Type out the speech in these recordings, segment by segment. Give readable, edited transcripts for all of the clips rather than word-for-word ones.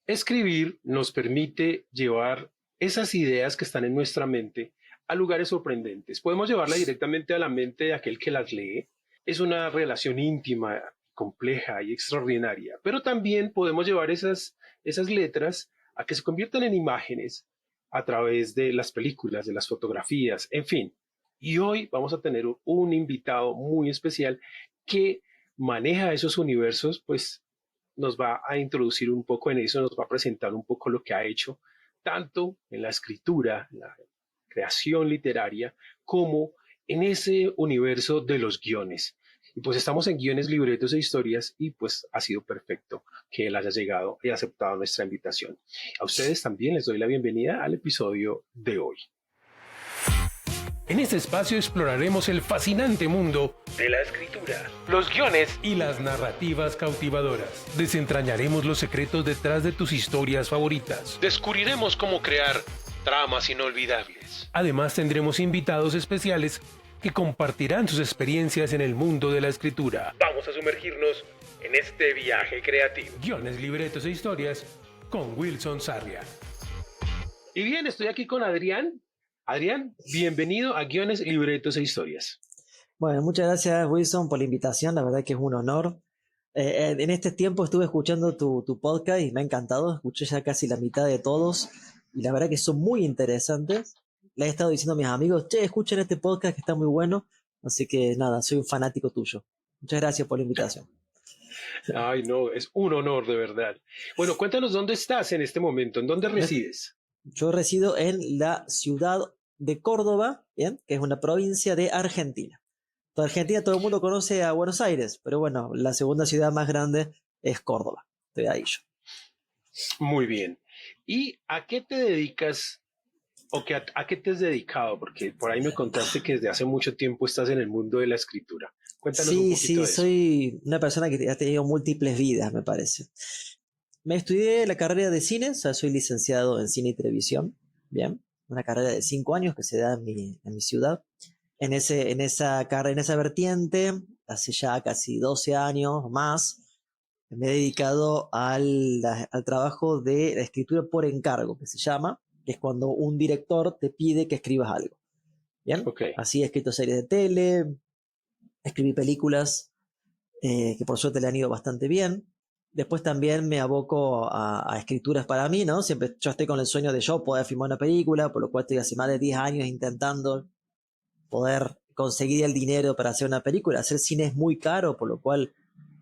Escribir nos permite llevar esas ideas que están en nuestra mente a lugares sorprendentes. Podemos llevarla directamente a la mente de aquel que las lee. Es una relación íntima, compleja y extraordinaria, pero también podemos llevar esas letras a que se conviertan en imágenes a través de las películas, de las fotografías, en fin. Y hoy vamos a tener un invitado muy especial que maneja esos universos, pues nos va a introducir un poco en eso, nos va a presentar un poco lo que ha hecho, tanto en la escritura, en la creación literaria, como en ese universo de los guiones. Y pues estamos en guiones, libretos e historias y pues ha sido perfecto que él haya llegado y aceptado nuestra invitación. A ustedes también les doy la bienvenida al episodio de hoy. En este espacio exploraremos el fascinante mundo de la escritura, los guiones y las narrativas cautivadoras. Desentrañaremos los secretos detrás de tus historias favoritas. Descubriremos cómo crear tramas inolvidables. Además tendremos invitados especiales que compartirán sus experiencias en el mundo de la escritura. Vamos a sumergirnos en este viaje creativo. Guiones, libretos e historias con Wilson Sarria. Y bien, estoy aquí con Adrián. Adrián, bienvenido a Guiones, Libretos e Historias. Bueno, muchas gracias Wilson por la invitación, la verdad que es un honor. En este tiempo estuve escuchando tu podcast y me ha encantado, escuché ya casi la mitad de todos y la verdad que son muy interesantes. Le he estado diciendo a mis amigos, che, escuchen este podcast que está muy bueno, así que nada, soy un fanático tuyo. Muchas gracias por la invitación. Ay, no, es un honor de verdad. Bueno, cuéntanos dónde estás en este momento, ¿en dónde resides? Yo resido en la ciudad de Córdoba, ¿bien? Que es una provincia de Argentina. Toda Argentina, todo el mundo conoce a Buenos Aires, pero bueno, la segunda ciudad más grande es Córdoba. Estoy ahí yo. Muy bien. ¿Y a qué te dedicas o a qué te has dedicado? Porque por ahí me contaste que desde hace mucho tiempo estás en el mundo de la escritura. Cuéntanos un poquito de eso. Soy una persona que ha tenido múltiples vidas, me parece. Me estudié la carrera de cine, o sea, soy licenciado en cine y televisión, ¿bien? Una carrera de 5 años que se da en mi ciudad. En esa vertiente, hace ya casi 12 años o más, me he dedicado al trabajo de la escritura por encargo, que se llama, que es cuando un director te pide que escribas algo. ¿Bien? Okay. Así he escrito series de tele, escribí películas que por suerte le han ido bastante bien. Después también me aboco a escrituras para mí, ¿no? Siempre yo estoy con el sueño de yo poder filmar una película, por lo cual estoy hace más de 10 años intentando poder conseguir el dinero para hacer una película. Hacer cine es muy caro, por lo cual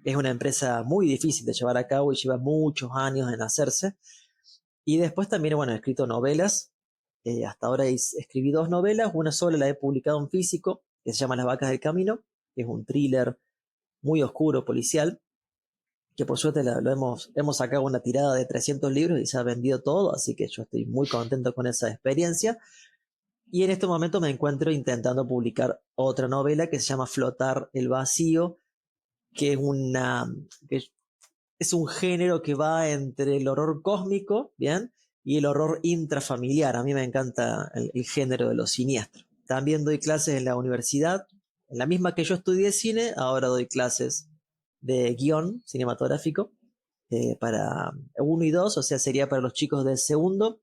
es una empresa muy difícil de llevar a cabo y lleva muchos años en hacerse. Y después también, bueno, he escrito novelas. Hasta ahora escribí 2 novelas. Una sola la he publicado en físico, que se llama Las vacas del camino, que es un thriller muy oscuro, policial, que por suerte hemos sacado una tirada de 300 libros y se ha vendido todo, así que yo estoy muy contento con esa experiencia. Y en este momento me encuentro intentando publicar otra novela que se llama Flotar el vacío, que es un género que va entre el horror cósmico, ¿bien? Y el horror intrafamiliar. A mí me encanta el género de lo siniestro. También doy clases en la universidad, en la misma que yo estudié cine, ahora doy clases de guión cinematográfico para 1 y 2, o sea, sería para los chicos del 2º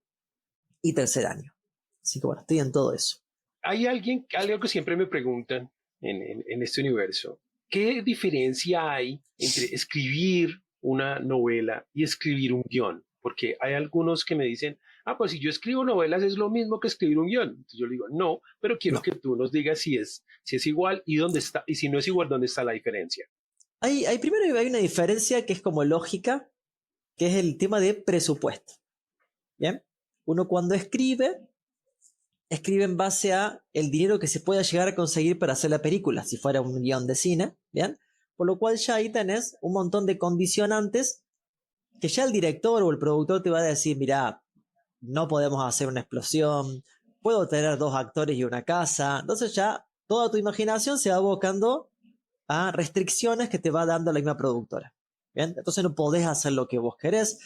y 3er año. Así que bueno, estoy en todo eso. Hay algo que siempre me preguntan en este universo. ¿Qué diferencia hay entre escribir una novela y escribir un guión? Porque hay algunos que me dicen, pues si yo escribo novelas es lo mismo que escribir un guión. Entonces yo le digo, no, pero quiero que tú nos digas si es igual y dónde está, y si no es igual, dónde está la diferencia. Primero hay una diferencia que es como lógica, que es el tema de presupuesto. ¿Bien? Uno cuando escribe en base a el dinero que se pueda llegar a conseguir para hacer la película, si fuera un guión de cine, ¿bien? Por lo cual ya ahí tenés un montón de condicionantes que ya el director o el productor te va a decir, mirá, no podemos hacer una explosión, puedo tener 2 actores y una casa. Entonces ya toda tu imaginación se va abocando a restricciones que te va dando la misma productora. ¿Bien? Entonces no podés hacer lo que vos querés,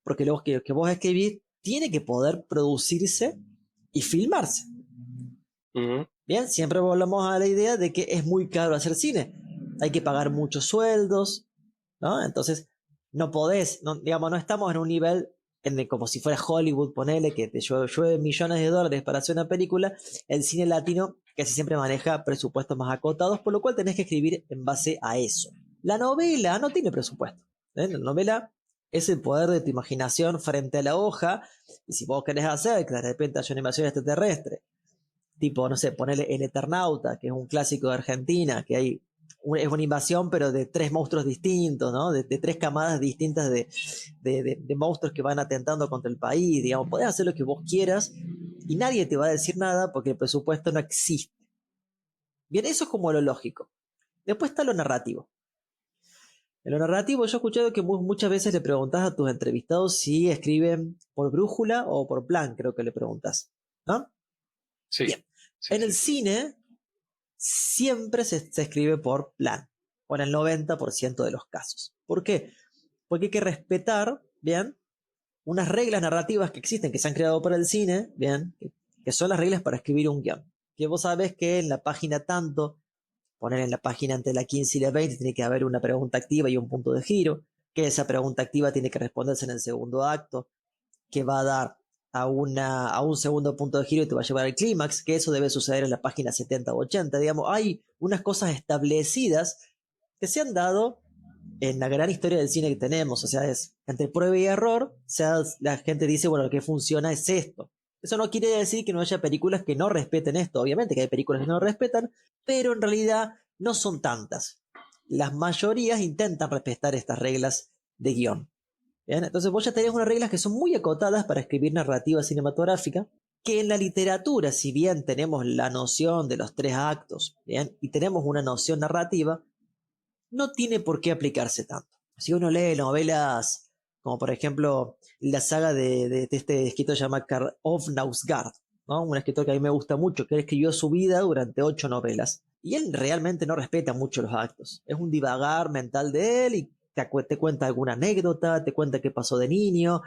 porque lo que vos escribís tiene que poder producirse y filmarse. Uh-huh. Bien, siempre volvemos a la idea de que es muy caro hacer cine. Hay que pagar muchos sueldos, ¿no? Entonces no podés, no estamos en un nivel como si fuera Hollywood, ponele, que te llueve millones de dólares para hacer una película, el cine latino casi siempre maneja presupuestos más acotados, por lo cual tenés que escribir en base a eso. La novela no tiene presupuesto. La novela es el poder de tu imaginación frente a la hoja, y si vos querés hacer que de repente haya una invasión extraterrestre, tipo, no sé, ponele El Eternauta, que es un clásico de Argentina, que es una invasión, pero de 3 monstruos distintos, ¿no? De 3 camadas distintas de monstruos que van atentando contra el país, digamos, podés hacer lo que vos quieras y nadie te va a decir nada porque el presupuesto no existe. Bien, eso es como lo lógico. Después está lo narrativo. En lo narrativo yo he escuchado que muchas veces le preguntás a tus entrevistados si escriben por brújula o por plan, creo que le preguntás, ¿no? Sí. Bien. Sí, en el cine siempre se escribe por plan, o en el 90% de los casos. ¿Por qué? Porque hay que respetar, ¿bien?, unas reglas narrativas que existen, que se han creado para el cine, ¿bien?, que son las reglas para escribir un guión. Que vos sabés que en la página tanto, poner en la página entre la 15 y la 20, tiene que haber una pregunta activa y un punto de giro, que esa pregunta activa tiene que responderse en el segundo acto, que va a dar a un segundo punto de giro y te va a llevar al clímax, que eso debe suceder en la página 70 o 80. Digamos, hay unas cosas establecidas que se han dado en la gran historia del cine que tenemos. O sea, es entre prueba y error. O sea, la gente dice, bueno, lo que funciona es esto. Eso no quiere decir que no haya películas que no respeten esto. Obviamente que hay películas que no lo respetan, pero en realidad no son tantas. Las mayorías intentan respetar estas reglas de guión. ¿Bien? Entonces vos ya tenés unas reglas que son muy acotadas para escribir narrativa cinematográfica, que en la literatura, si bien tenemos la noción de los 3 actos, ¿bien?, y tenemos una noción narrativa, no tiene por qué aplicarse tanto. Si uno lee novelas como por ejemplo la saga de este escritor llamado Karl Ove Knausgaard, ¿no?, un escritor que a mí me gusta mucho, que él escribió su vida durante 8 novelas, y él realmente no respeta mucho los actos. Es un divagar mental de él y te cuenta alguna anécdota, te cuenta qué pasó de niño,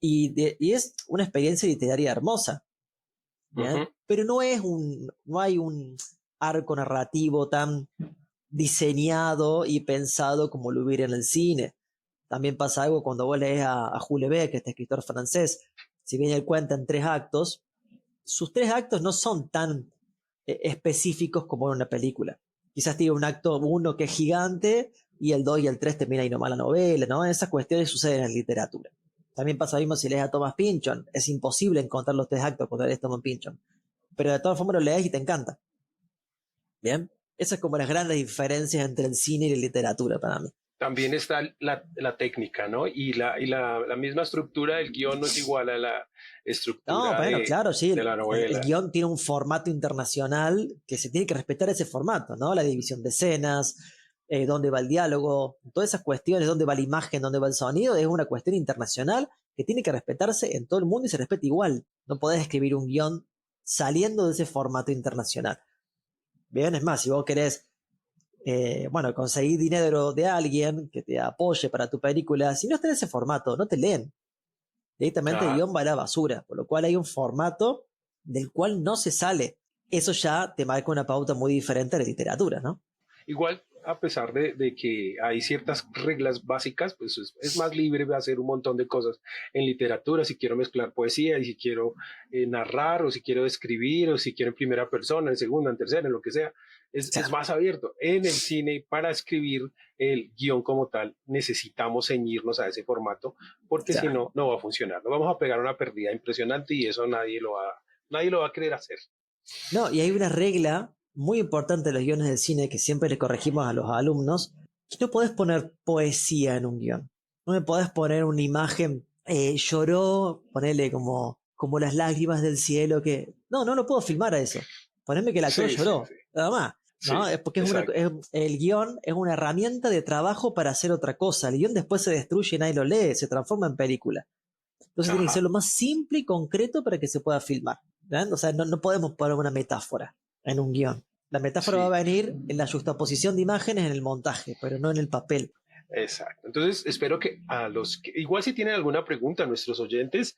y es una experiencia literaria hermosa, ¿bien? Uh-huh. Pero no hay un arco narrativo tan diseñado y pensado como lo hubiera en el cine. También pasa algo cuando vos lees a Jules Verne, este escritor francés. Si bien él cuenta en 3 actos, sus 3 actos no son tan específicos como en una película. Quizás tiene un acto 1 que es gigante y el 2 y el 3 termina ahí nomás la novela, ¿no? Esas cuestiones suceden en literatura. También pasa lo mismo si lees a Thomas Pynchon. Es imposible encontrar los 3 actos cuando lees a Thomas Pynchon. Pero de todas formas lo lees y te encanta. ¿Bien? Esas es como las grandes diferencias entre el cine y la literatura para mí. También está la técnica, ¿no? Y la misma estructura del guión no es igual a la estructura bueno, claro, sí. de la novela. El guión tiene un formato internacional que se tiene que respetar ese formato, ¿no? La división de escenas, dónde va el diálogo, todas esas cuestiones, dónde va la imagen, dónde va el sonido, es una cuestión internacional que tiene que respetarse en todo el mundo y se respeta igual. No podés escribir un guión saliendo de ese formato internacional. Bien, es más, si vos querés conseguir dinero de alguien que te apoye para tu película, si no está en ese formato, no te leen. Directamente el guión va a la basura, por lo cual hay un formato del cual no se sale. Eso ya te marca una pauta muy diferente de la literatura, ¿no? Igual, a pesar de que hay ciertas reglas básicas, pues es más libre de hacer un montón de cosas en literatura. Si quiero mezclar poesía y si quiero narrar o si quiero escribir o si quiero en primera persona, en segunda, en tercera, en lo que sea, es más abierto. En el cine, para escribir el guión como tal, necesitamos ceñirnos a ese formato porque si no, no va a funcionar. Nos vamos a pegar una pérdida impresionante y eso nadie lo va a querer hacer. No, y hay una regla muy importante en los guiones de cine que siempre le corregimos a los alumnos, que no podés poner poesía en un guión. No me podés poner una imagen, lloró, ponerle como las lágrimas del cielo, que... No lo puedo filmar a eso. Ponerme que el actor lloró, sí. Nada más. ¿No? Sí, es porque el guión es una herramienta de trabajo para hacer otra cosa. El guión después se destruye y nadie lo lee, se transforma en película. Entonces tiene que ser lo más simple y concreto para que se pueda filmar. ¿Verdad? O sea, no podemos poner una metáfora en un guión. La metáfora va a venir en la juxtaposición de imágenes en el montaje, pero no en el papel. Exacto. Entonces, espero que a los que, igual si tienen alguna pregunta, nuestros oyentes,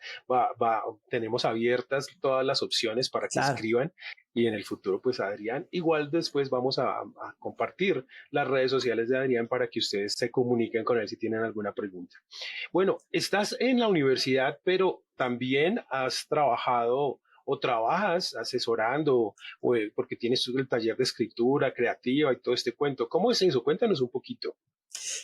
tenemos abiertas todas las opciones para que Claro. escriban y en el futuro, pues Adrián, igual después vamos a compartir las redes sociales de Adrián para que ustedes se comuniquen con él si tienen alguna pregunta. Bueno, estás en la universidad, pero también has trabajado o trabajas asesorando, porque tienes el taller de escritura creativa y todo este cuento. ¿Cómo es eso? Cuéntanos un poquito.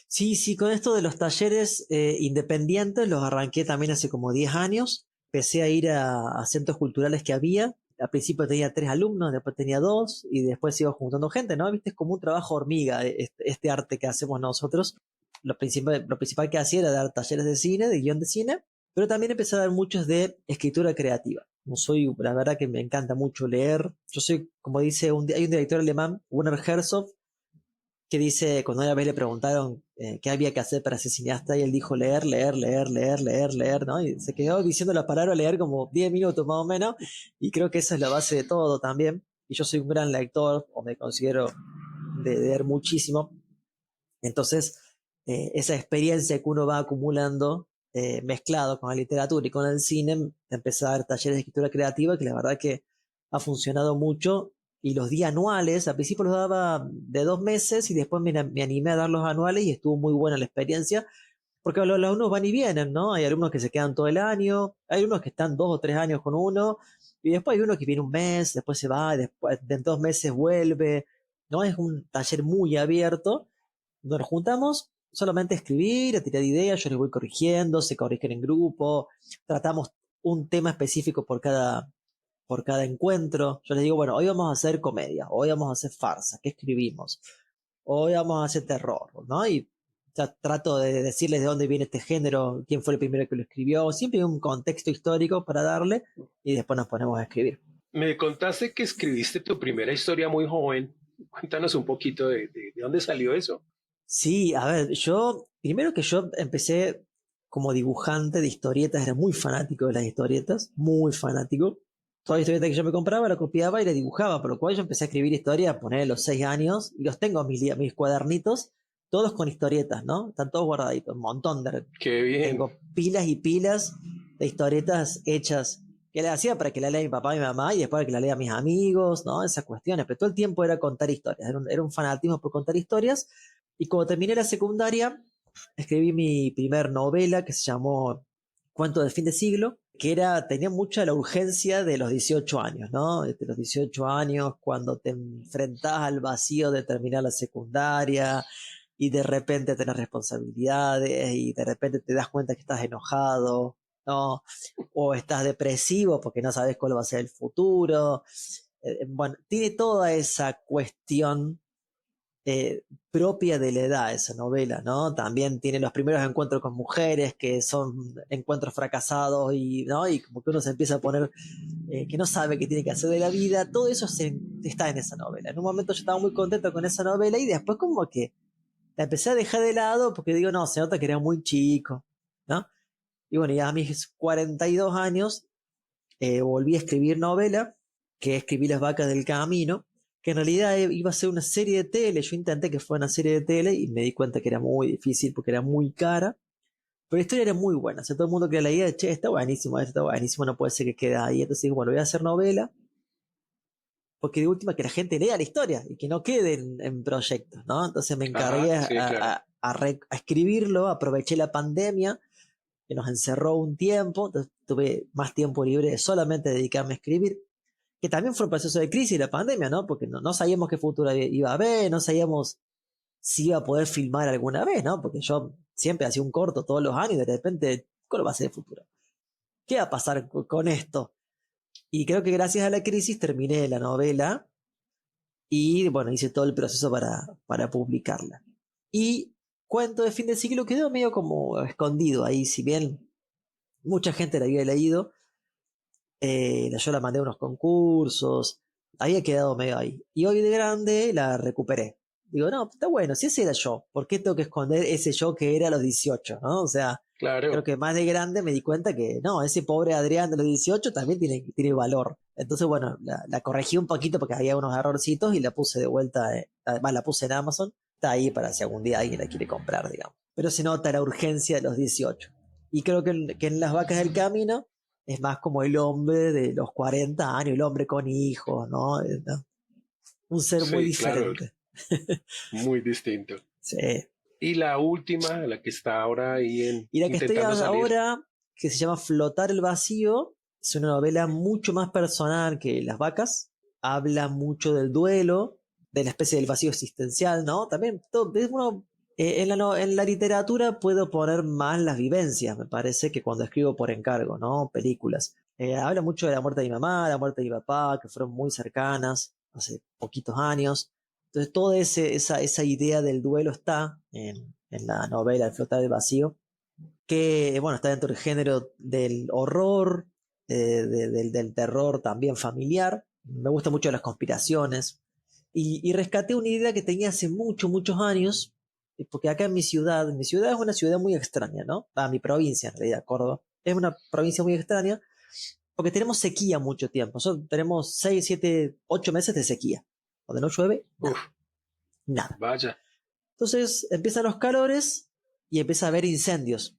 Sí, sí, con esto de los talleres independientes los arranqué también hace como 10 años. Empecé a ir a centros culturales que había. Al principio tenía 3 alumnos, después tenía 2 y después iba juntando gente, ¿no? Viste, es como un trabajo hormiga este arte que hacemos nosotros. Lo principal que hacía era dar talleres de cine, de guión de cine, pero también empecé a dar muchos de escritura creativa. No soy, la verdad que me encanta mucho leer. Yo soy, como dice, hay un director alemán, Werner Herzog, que dice, cuando una vez le preguntaron qué había que hacer para ser cineasta, y él dijo leer, leer, leer, leer, leer, leer, ¿no? Y se quedó diciendo la palabra leer como 10 minutos más o menos, y creo que esa es la base de todo también. Y yo soy un gran lector, o me considero de leer muchísimo. Entonces, esa experiencia que uno va acumulando, mezclado con la literatura y con el cine, empecé a dar talleres de escritura creativa, que la verdad que ha funcionado mucho. Y los días anuales, al principio los daba de 2 meses y después me animé a dar los anuales y estuvo muy buena la experiencia, porque los alumnos van y vienen, ¿no? Hay alumnos que se quedan todo el año, hay alumnos que están 2 o 3 años con uno, y después hay uno que viene un mes, después se va, después de 2 meses vuelve, ¿no? Es un taller muy abierto donde nos juntamos solamente a escribir, a tirar ideas, yo les voy corrigiendo, se corrigen en grupo, tratamos un tema específico por cada encuentro. Yo les digo, bueno, hoy vamos a hacer comedia, hoy vamos a hacer farsa, ¿qué escribimos? Hoy vamos a hacer terror, ¿no? Y ya trato de decirles de dónde viene este género, quién fue el primero que lo escribió, siempre hay un contexto histórico para darle y después nos ponemos a escribir. Me contaste que escribiste tu primera historia muy joven. Cuéntanos un poquito de dónde salió eso. Sí, a ver, primero que yo empecé como dibujante de historietas, era muy fanático de las historietas, muy fanático. Toda historieta que yo me compraba la copiaba y la dibujaba, por lo cual yo empecé a escribir historias, poner a los 6 años, y los tengo mis cuadernitos, todos con historietas, ¿no? Están todos guardaditos, un montón Qué bien. tengo pilas y pilas de historietas hechas que le hacía para que la lea mi papá y mi mamá y después para que la lea mis amigos, ¿no? Esas cuestiones, pero todo el tiempo era contar historias, era un fanatismo por contar historias. Y cuando terminé la secundaria, escribí mi primer novela que se llamó Cuento del fin de siglo, tenía mucha la urgencia de los 18 años, ¿no? De los 18 años, cuando te enfrentás al vacío de terminar la secundaria y de repente tenés responsabilidades y de repente te das cuenta que estás enojado, ¿no? O estás depresivo porque no sabes cuál va a ser el futuro. Bueno, tiene toda esa cuestión propia de la edad esa novela, ¿no? También tiene los primeros encuentros con mujeres que son encuentros fracasados ¿no? Y como que uno se empieza a poner que no sabe qué tiene que hacer de la vida, todo eso está en esa novela. En un momento yo estaba muy contento con esa novela y después como que la empecé a dejar de lado porque digo, no, se nota que era muy chico, ¿no? Y bueno, ya a mis 42 años volví a escribir novela, que escribí Las vacas del camino, que en realidad iba a ser una serie de tele. Yo intenté que fuera una serie de tele y me di cuenta que era muy difícil porque era muy cara. Pero la historia era muy buena. O sea, todo el mundo que la leía, che, está buenísimo, no puede ser que quede ahí. Entonces dije, bueno, voy a hacer novela, porque de última que la gente lea la historia y que no quede en proyectos, ¿no? Entonces me encargué Ajá, sí, claro. a escribirlo, aproveché la pandemia, que nos encerró un tiempo, entonces tuve más tiempo libre de solamente dedicarme a escribir, que también fue un proceso de crisis la pandemia, ¿no? Porque no sabíamos qué futuro iba a haber, no sabíamos si iba a poder filmar alguna vez, ¿no? Porque yo siempre hacía un corto todos los años y de repente, ¿cuál va a ser el futuro? ¿Qué va a pasar con esto? Y creo que gracias a la crisis terminé la novela y, bueno, hice todo el proceso para publicarla. Y Cuento de fin de siglo quedó medio como escondido ahí, si bien mucha gente la había leído, yo la mandé a unos concursos, había quedado medio ahí. Y hoy de grande la recuperé. Digo, no, está bueno, si ese era yo, ¿por qué tengo que esconder ese yo que era a los 18, ¿no? O sea, creo Claro. que más de grande me di cuenta que no, ese pobre Adrián de los 18 también tiene valor. Entonces, bueno, la corregí un poquito porque había unos errorcitos y la puse de vuelta, además la puse en Amazon está ahí para si algún día alguien la quiere comprar, digamos. Pero se nota la urgencia de los 18. Y creo que en Las Vacas del Camino es más como el hombre de los 40 años, el hombre con hijos, ¿no? Un ser muy Sí, claro, diferente. muy distinto. Sí. Y la última, la que está ahora ahí Y la que estoy intentando salir. ahora, que se llama Flotar el Vacío, es una novela mucho más personal que Las Vacas. Habla mucho del duelo, de la especie del vacío existencial, ¿no? También en la literatura puedo poner más las vivencias, me parece, que cuando escribo por encargo, ¿no? Películas. Habla mucho de la muerte de mi mamá, la muerte de mi papá, que fueron muy cercanas, hace poquitos años. Entonces, toda esa idea del duelo está en la novela El flotar del vacío, que, bueno, está dentro del género del horror, del terror también familiar. Me gustan mucho las conspiraciones. Y rescaté una idea que tenía hace muchos años, porque acá en mi ciudad es una ciudad muy extraña, ¿no? Mi provincia, en realidad, Córdoba. Es una provincia muy extraña, porque tenemos sequía mucho tiempo. Nosotros tenemos 6, 7, 8 meses de sequía. Donde no llueve, Uf, nada. vaya. Entonces empiezan los calores y empieza a haber incendios,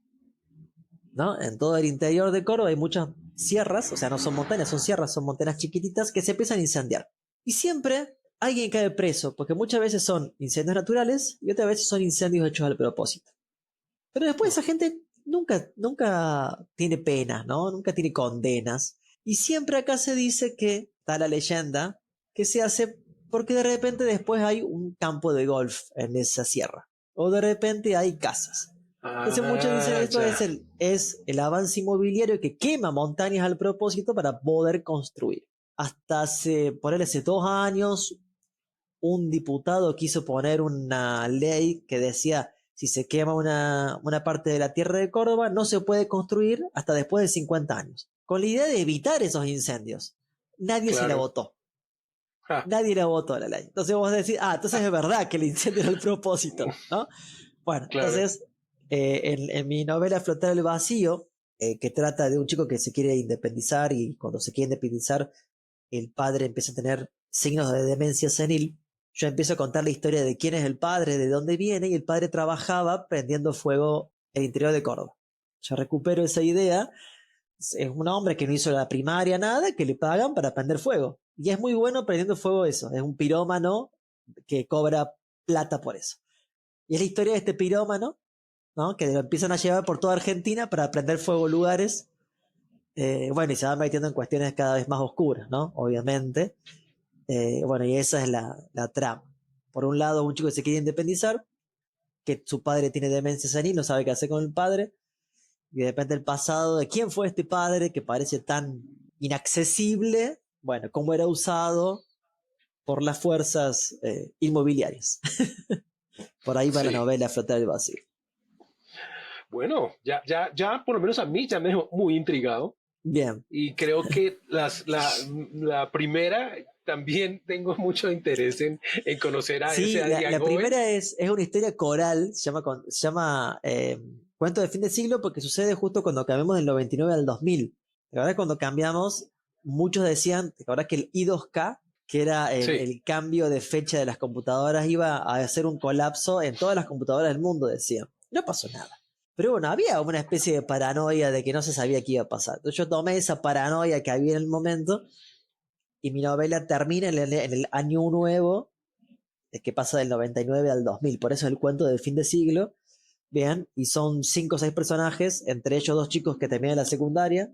¿no? En todo el interior de Córdoba hay muchas sierras, o sea, no son montañas, son sierras, son montañas chiquititas que se empiezan a incendiar. Y siempre alguien cae preso, porque muchas veces son incendios naturales y otras veces son incendios hechos al propósito. Pero después esa gente nunca tiene penas, ¿no? Nunca tiene condenas. Y siempre acá se dice que, está la leyenda, que se hace porque de repente después hay un campo de golf en esa sierra. O de repente hay casas. Entonces muchos dicen esto Ya. es el avance inmobiliario que quema montañas al propósito para poder construir. Hasta hace 2 años, un diputado quiso poner una ley que decía, si se quema una parte de la tierra de Córdoba, no se puede construir hasta después de 50 años. Con la idea de evitar esos incendios. Nadie se la Claro. votó. Ja, Nadie la votó la ley. Entonces vos decís, entonces es verdad que el incendio era el propósito, ¿no? Bueno, claro. entonces, en mi novela Flotar el Vacío, que trata de un chico que se quiere independizar y cuando se quiere independizar, el padre empieza a tener signos de demencia senil. Yo empiezo a contar la historia de quién es el padre, de dónde viene, y el padre trabajaba prendiendo fuego el interior de Córdoba. Yo recupero esa idea. Es un hombre que no hizo la primaria, nada, que le pagan para prender fuego. Y es muy bueno prendiendo fuego eso. Es un pirómano que cobra plata por eso. Y es la historia de este pirómano, ¿no? Que lo empiezan a llevar por toda Argentina para prender fuego lugares. Bueno, y se va metiendo en cuestiones cada vez más oscuras, ¿no? Obviamente. Bueno, y esa es la trama. Por un lado, un chico que se quiere independizar, que su padre tiene demencia senil, no sabe qué hacer con el padre, y depende del pasado de quién fue este padre que parece tan inaccesible, bueno, cómo era usado por las fuerzas inmobiliarias. Por ahí va la Sí. novela Flotar el Vacío. Bueno, ya por lo menos a mí ya me dejó muy intrigado. Bien. Y creo que la primera también tengo mucho interés en conocer a ese Sí, Adrián la Goben. primera es una historia coral, se llama Cuento de fin de siglo, porque sucede justo cuando cambiamos del 99 al 2000. La verdad, cuando cambiamos, muchos decían, la verdad que el I2K, que era Sí, el cambio de fecha de las computadoras, iba a hacer un colapso en todas las computadoras del mundo, decían. No pasó nada. Pero bueno, había una especie de paranoia de que no se sabía qué iba a pasar. Entonces yo tomé esa paranoia que había en el momento y mi novela termina en el año nuevo, que pasa del 99 al 2000. Por eso es el cuento del fin de siglo. Vean, y son 5 o 6 personajes, entre ellos 2 chicos que terminan la secundaria,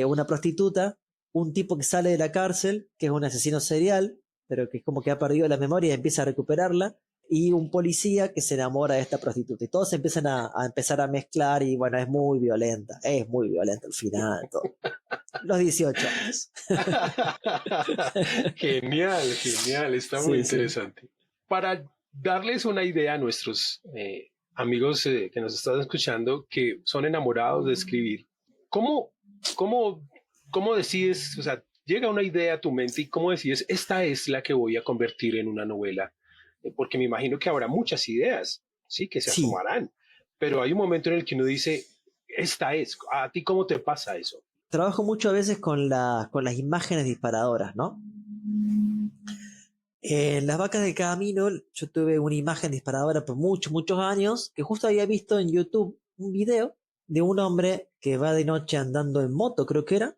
una prostituta, un tipo que sale de la cárcel, que es un asesino serial, pero que es como que ha perdido la memoria y empieza a recuperarla, y un policía que se enamora de esta prostituta. Y todos empiezan a empezar a mezclar y bueno, es muy violenta el final, todo. Los 18 años. genial, genial, está muy Sí, sí. interesante. Para darles una idea a nuestros amigos que nos están escuchando, que son enamorados de escribir, ¿cómo, cómo, cómo decides, o sea, llega una idea a tu mente y cómo decides, esta es la que voy a convertir en una novela? Porque me imagino que habrá muchas ideas, sí, que se Sí, asomarán, pero hay un momento en el que uno dice, esta es, ¿a ti cómo te pasa eso? trabajo mucho a veces con las imágenes disparadoras, ¿no? En Las Vacas del Camino yo tuve una imagen disparadora por muchos, muchos años, que justo había visto en YouTube un video de un hombre que va de noche andando en moto, creo que era,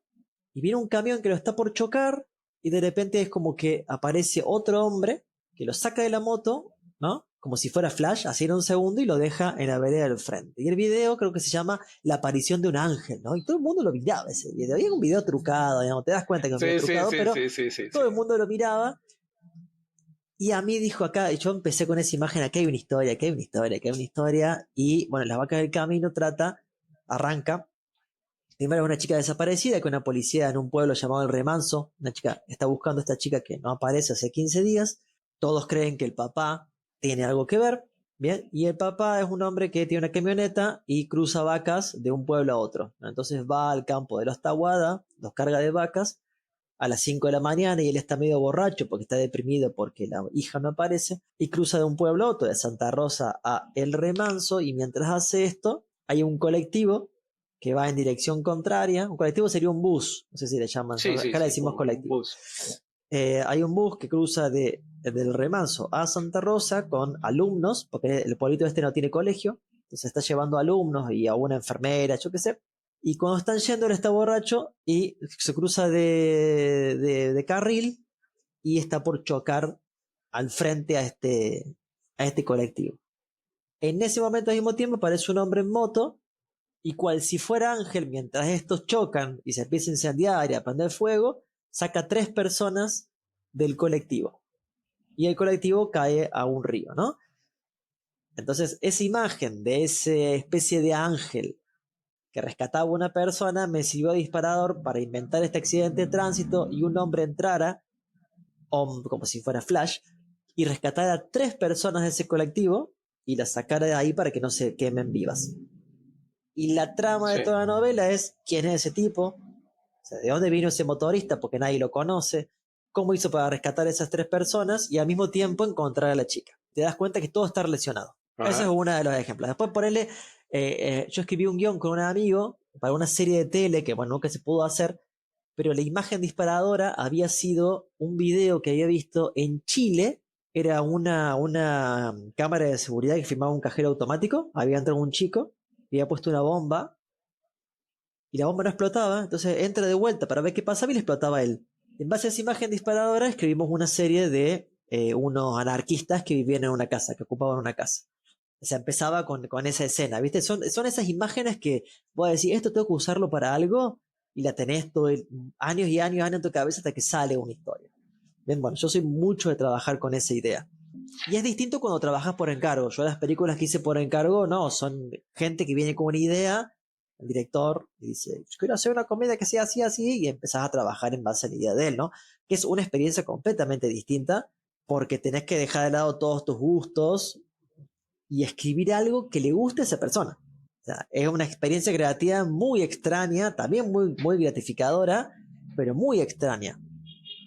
y viene un camión que lo está por chocar, y de repente es como que aparece otro hombre que lo saca de la moto, ¿no? Como si fuera Flash, así en un segundo, y lo deja en la vereda del frente. Y el video creo que se llama La aparición de un ángel, ¿no? Y todo el mundo lo miraba ese video. Había un video trucado, digamos, te das cuenta que es un video Sí, sí, trucado, sí, pero sí, sí, sí, todo sí. el mundo lo miraba. Y a mí dijo acá, yo empecé con esa imagen, aquí hay una historia, aquí hay una historia, aquí hay una historia. Y bueno, Las Vacas del Camino arranca. Primero es una chica desaparecida que una policía en un pueblo llamado El Remanso, una chica está buscando a esta chica que no aparece hace 15 días. Todos creen que el papá tiene algo que ver, ¿bien? Y el papá es un hombre que tiene una camioneta y cruza vacas de un pueblo a otro, ¿no? Entonces va al campo de los Tahuada, los carga de vacas a las 5 de la mañana y él está medio borracho porque está deprimido porque la hija no aparece y cruza de un pueblo a otro, de Santa Rosa a El Remanso, y mientras hace esto hay un colectivo que va en dirección contraria. Un colectivo sería un bus, no sé si le llaman, Sí, sí, acá le sí, decimos un colectivo. bus. Hay un bus que cruza del Remanso a Santa Rosa con alumnos, porque el pueblito este no tiene colegio, entonces está llevando alumnos y a una enfermera, yo qué sé. Y cuando están yendo, él está borracho y se cruza de carril y está por chocar al frente a este colectivo. En ese momento, al mismo tiempo, aparece un hombre en moto y cual si fuera Ángel, mientras estos chocan y se empieza a incendiar y a prender fuego, saca 3 personas del colectivo. Y el colectivo cae a un río, ¿no? Entonces, esa imagen de esa especie de ángel que rescataba a una persona me sirvió de disparador para inventar este accidente de tránsito y un hombre entrara, como si fuera Flash, y rescatara a 3 personas de ese colectivo y las sacara de ahí para que no se quemen vivas. Y la trama de Sí. toda la novela es quién es ese tipo, o sea, de dónde vino ese motorista, porque nadie lo conoce, cómo hizo para rescatar a esas 3 personas y al mismo tiempo encontrar a la chica. Te das cuenta que todo está relacionado. Ese es Ajá. uno de los ejemplos. Después ponerle, yo escribí un guión con un amigo para una serie de tele que, bueno, nunca se pudo hacer, pero la imagen disparadora había sido un video que había visto en Chile. Era una cámara de seguridad que filmaba un cajero automático. Había entrado un chico y había puesto una bomba y la bomba no explotaba, entonces entra de vuelta para ver qué pasaba y le explotaba a él. En base a esa imagen disparadora escribimos una serie de unos anarquistas que vivían en una casa, que ocupaban una casa. O sea, empezaba con esa escena, ¿viste? Son esas imágenes que vos decís, esto tengo que usarlo para algo, y la tenés años y años y años en tu cabeza hasta que sale una historia. Bien, bueno, yo soy mucho de trabajar con esa idea. Y es distinto cuando trabajas por encargo. Yo las películas que hice por encargo, no, son gente que viene con una idea, el director y dice, yo quiero hacer una comedia que sea así, así, y empezás a trabajar en base a la idea de él, ¿no? Que es una experiencia completamente distinta porque tenés que dejar de lado todos tus gustos y escribir algo que le guste a esa persona. O sea, es una experiencia creativa muy extraña, también muy, muy gratificadora, pero muy extraña.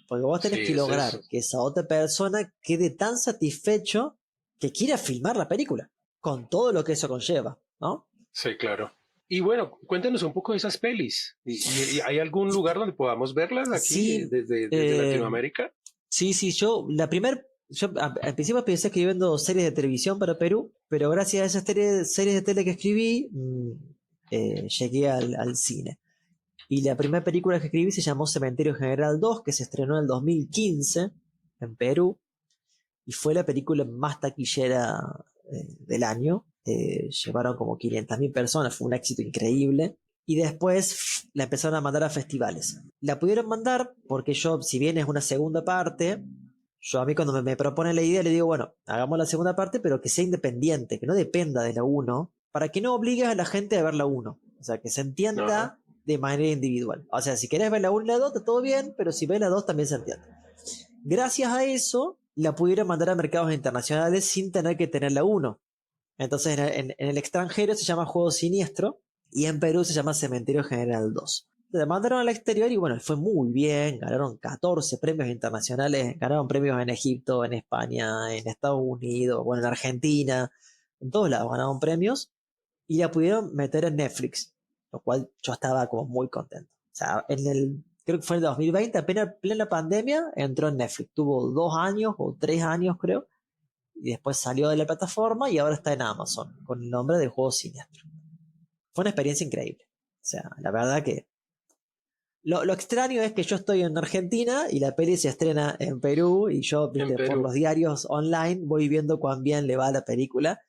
Porque vos tenés Sí, que eso es. lograr que esa otra persona quede tan satisfecho que quiera filmar la película, con todo lo que eso conlleva, ¿no? Sí, claro. Y bueno, cuéntanos un poco de esas pelis. ¿Y hay algún lugar donde podamos verlas aquí Sí, desde Latinoamérica? sí, yo al principio pensé que iba viendo series de televisión para Perú, pero gracias a esas series de tele que escribí, llegué al cine. Y la primera película que escribí se llamó Cementerio General 2, que se estrenó en el 2015 en Perú, y fue la película más taquillera del año. Llevaron como 500.000 personas, fue un éxito increíble. Y después la empezaron a mandar a festivales. La pudieron mandar porque yo, si bien es una segunda parte, yo a mí cuando me proponen la idea le digo, bueno, hagamos la segunda parte, pero que sea independiente, que no dependa de la uno, para que no obligues a la gente a ver la uno. O sea, que se Ajá. entienda de manera individual. O sea, si querés ver la 1 y la 2, está todo bien, pero si ves la 2 también se entiende. Gracias a eso, la pudieron mandar a mercados internacionales sin tener que tener la 1. Entonces, en el extranjero se llama Juego Siniestro y en Perú se llama Cementerio General 2. Se mandaron al exterior y bueno, fue muy bien, ganaron 14 premios internacionales, ganaron premios en Egipto, en España, en Estados Unidos, bueno, en Argentina, en todos lados ganaron premios y la pudieron meter en Netflix, lo cual yo estaba como muy contento. O sea, creo que fue en el 2020, apenas plena pandemia, entró en Netflix. Tuvo 2 años o 3 años, creo, y después salió de la plataforma y ahora está en Amazon, con el nombre de Juego Siniestro. Fue una experiencia increíble. O sea, la verdad que lo extraño es que yo estoy en Argentina y la peli se estrena en Perú y yo, En viste, por Perú. los diarios online voy viendo cuán bien le va a la película.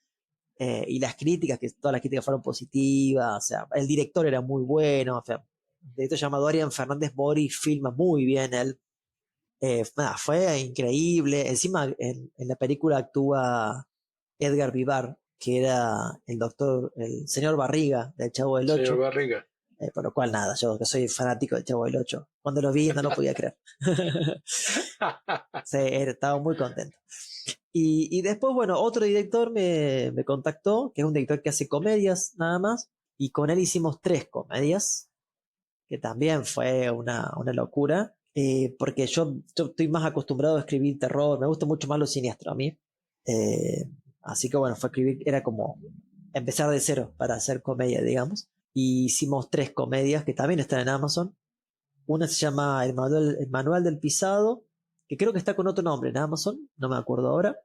Y las críticas, que todas las críticas fueron positivas, o sea, el director era muy bueno, o sea, el director llamado Dorian Fernández Mori filma muy bien él. Nada, fue increíble. Encima en la película actúa Edgar Vivar, que era el doctor, el señor Barriga del Chavo del Señor Ocho. Barriga. Por lo cual nada, yo que soy fanático del Chavo del Ocho, cuando lo vi no lo podía creer. Sí, estaba muy contento. Y después, bueno, otro director me contactó, que es un director que hace comedias nada más, y con él hicimos 3 comedias, que también fue una locura, porque yo estoy más acostumbrado a escribir terror, me gusta mucho más lo siniestro a mí. Así que bueno, fue escribir, era como empezar de cero para hacer comedia, digamos. Y hicimos 3 comedias que también están en Amazon. Una se llama el Manual del Pisado, que creo que está con otro nombre en Amazon, no me acuerdo ahora.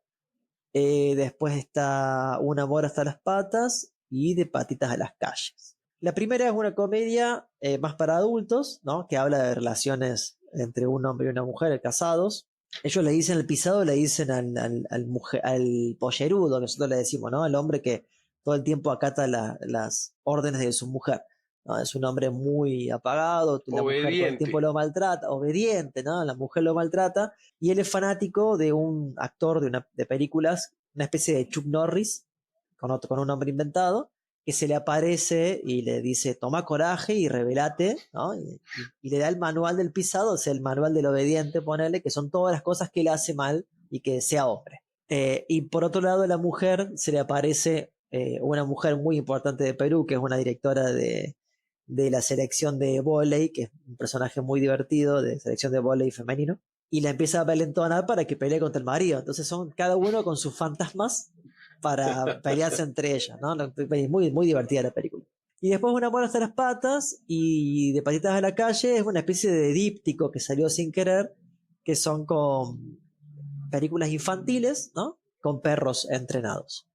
Después está Un amor hasta las patas y De patitas a las calles. La primera es una comedia más para adultos, ¿no? Que habla de relaciones entre un hombre y una mujer casados. Ellos le dicen el pisado, le dicen al pollerudo, que nosotros le decimos, ¿no? Al hombre que todo el tiempo acata las órdenes de su mujer. ¿No? Es un hombre muy apagado, la mujer todo el tiempo Obediente. lo maltrata, obediente, ¿no? La mujer lo maltrata y él es fanático de un actor de películas, una especie de Chuck Norris, con un nombre inventado, que se le aparece y le dice, toma coraje y rebelate, ¿no? Y le da el manual del pisado, o sea, el manual del obediente, ponele, que son todas las cosas que él hace mal y que sea hombre. Y por otro lado, a la mujer se le aparece una mujer muy importante de Perú, que es una directora de la selección de vóley, que es un personaje muy divertido de selección de vóley femenino, y la empieza a valentonar para que pelee contra el marido. Entonces son cada uno con sus fantasmas para pelearse entre ellas, ¿no? Muy, muy divertida la película. Y después Un amor hasta las patas y De patitas a la calle es una especie de díptico que salió sin querer, que son con películas infantiles, ¿no? Con perros entrenados.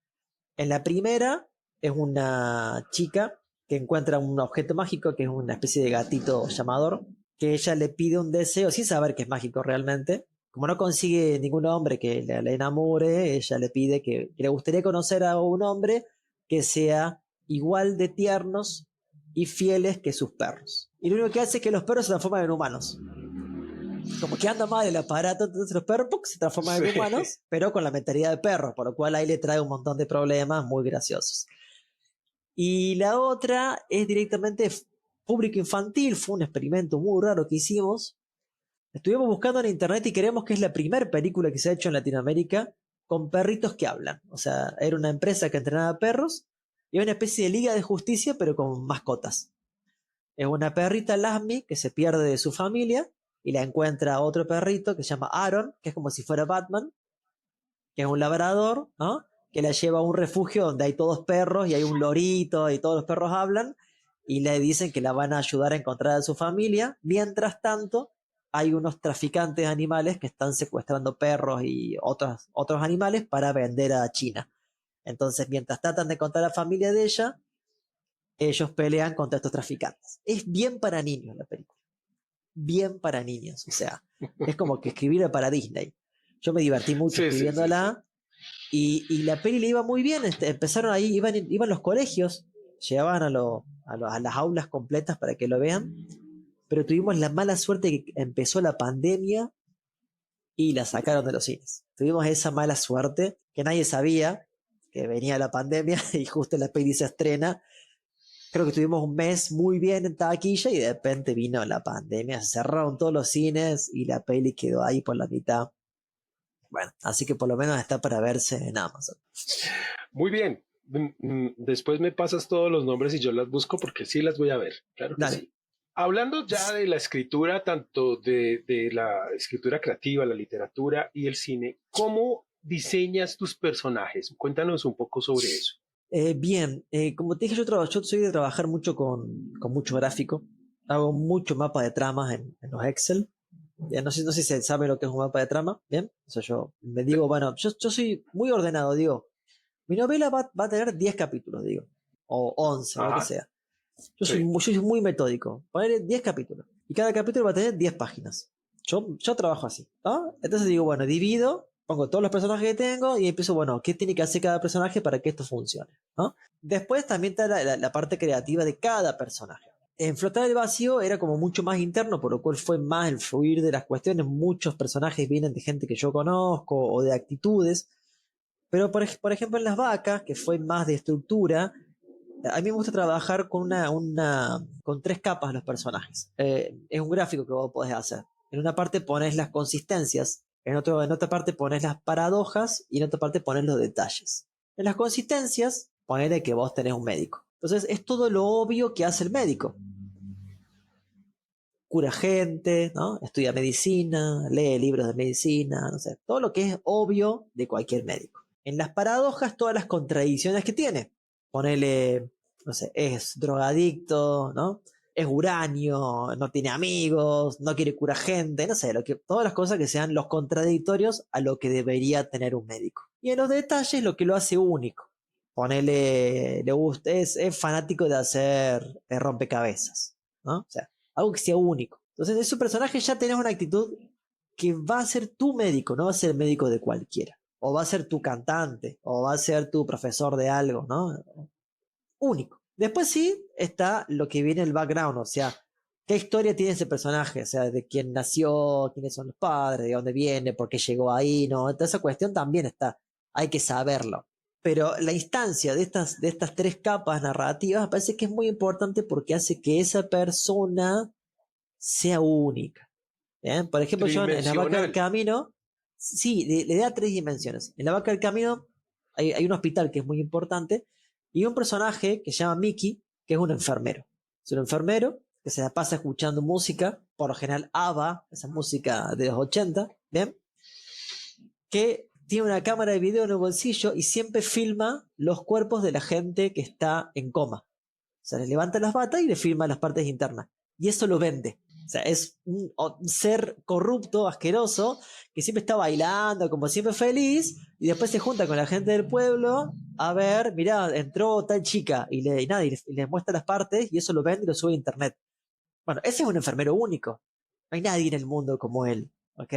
En la primera es una chica que encuentra un objeto mágico que es una especie de gatito llamador, que ella le pide un deseo sin saber que es mágico realmente. Como no consigue ningún hombre que le enamore, ella le pide que le gustaría conocer a un hombre que sea igual de tiernos y fieles que sus perros. Y lo único que hace es que los perros se transforman en humanos. Como que anda mal el aparato, entonces los perros se transforman en Sí. humanos, pero con la mentalidad de perros, por lo cual ahí le trae un montón de problemas muy graciosos. Y la otra es directamente público infantil, fue un experimento muy raro que hicimos. Estuvimos buscando en internet y creemos que es la primera película que se ha hecho en Latinoamérica con perritos que hablan. O sea, era una empresa que entrenaba perros y una especie de liga de justicia, pero con mascotas. Es una perrita Lasmi que se pierde de su familia y la encuentra otro perrito que se llama Aaron, que es como si fuera Batman, que es un labrador, ¿no? Que la lleva a un refugio donde hay todos perros y hay un lorito y todos los perros hablan y le dicen que la van a ayudar a encontrar a su familia. Mientras tanto, hay unos traficantes de animales que están secuestrando perros y otros animales para vender a China. Entonces, mientras tratan de encontrar a la familia de ella, ellos pelean contra estos traficantes. Es bien para niños la película. Bien para niños. O sea, es como que escribir para Disney. Yo me divertí mucho Sí, sí, sí, sí. escribiéndola. Y la peli le iba muy bien. Empezaron ahí, iban los colegios, llevaban a las aulas completas para que lo vean. Pero tuvimos la mala suerte que empezó la pandemia y la sacaron de los cines. Tuvimos esa mala suerte que nadie sabía que venía la pandemia y justo la peli se estrena. Creo que estuvimos un mes muy bien en taquilla y de repente vino la pandemia, se cerraron todos los cines y la peli quedó ahí por la mitad. Bueno, así que por lo menos está para verse en Amazon. Muy bien. Después me pasas todos los nombres y yo las busco porque sí las voy a ver. Claro que Dale. sí. Hablando ya de la escritura, tanto de la escritura creativa, la literatura y el cine, ¿cómo diseñas tus personajes? Cuéntanos un poco sobre eso. Bien, como te dije, yo soy de trabajar mucho con mucho gráfico. hago mucho mapa de tramas en los Excel. Ya no sé si se sabe lo que es un mapa de trama, ¿bien? Eso yo me digo, bueno, yo soy muy ordenado, digo, mi novela va a tener 10 capítulos, digo, o 11, lo que Ajá, sea. sí. Yo soy muy metódico, poner 10 capítulos, y cada capítulo va a tener 10 páginas. Yo trabajo así, ¿no? Entonces digo, bueno, divido, pongo todos los personajes que tengo y empiezo, bueno, ¿qué tiene que hacer cada personaje para que esto funcione? ¿No? Después también está la parte creativa de cada personaje. En Flotar el Vacío era como mucho más interno, por lo cual fue más el fluir de las cuestiones. Muchos personajes vienen de gente que yo conozco o de actitudes. Pero por ejemplo en Las Vacas, que fue más de estructura, a mí me gusta trabajar con con 3 capas los personajes. Es un gráfico que vos podés hacer. En una parte pones las consistencias, en otra parte pones las paradojas y en otra parte pones los detalles. En las consistencias, ponele que vos tenés un médico. Entonces es todo lo obvio que hace el médico. Cura gente, ¿no? Estudia medicina, lee libros de medicina, no sé, todo lo que es obvio de cualquier médico. En las paradojas, todas las contradicciones que tiene. Ponele, no sé, es drogadicto, ¿no? Es uranio, no tiene amigos, no quiere curar gente, no sé, todas las cosas que sean los contradictorios a lo que debería tener un médico. Y en los detalles, lo que lo hace único. Ponele, le gusta, es fanático de hacer rompecabezas, ¿no? O sea, algo que sea único. Entonces, de su personaje ya tenés una actitud que va a ser tu médico, no va a ser el médico de cualquiera. O va a ser tu cantante, o va a ser tu profesor de algo, ¿no? Único. Después sí está lo que viene el background, o sea, qué historia tiene ese personaje, o sea, de quién nació, quiénes son los padres, de dónde viene, por qué llegó ahí, ¿no? Toda esa cuestión también está, hay que saberlo. Pero la instancia de estas 3 capas narrativas me parece que es muy importante porque hace que esa persona sea única. ¿Bien? Por ejemplo, yo en La Vaca del Tridimensional. Camino, sí, le da 3 dimensiones. En La Vaca del Camino hay un hospital que es muy importante y un personaje que se llama Mickey, que es un enfermero. Es un enfermero que se la pasa escuchando música, por lo general ABBA, esa música de los 80, ¿bien? Que tiene una cámara de video en el bolsillo y siempre filma los cuerpos de la gente que está en coma. O sea, le levanta las batas y le filma las partes internas. Y eso lo vende. O sea, es un ser corrupto, asqueroso, que siempre está bailando, como siempre feliz, y después se junta con la gente del pueblo a ver, mirá, entró tal chica, y le muestra las partes, y eso lo vende y lo sube a internet. Bueno, ese es un enfermero único. No hay nadie en el mundo como él, ¿ok?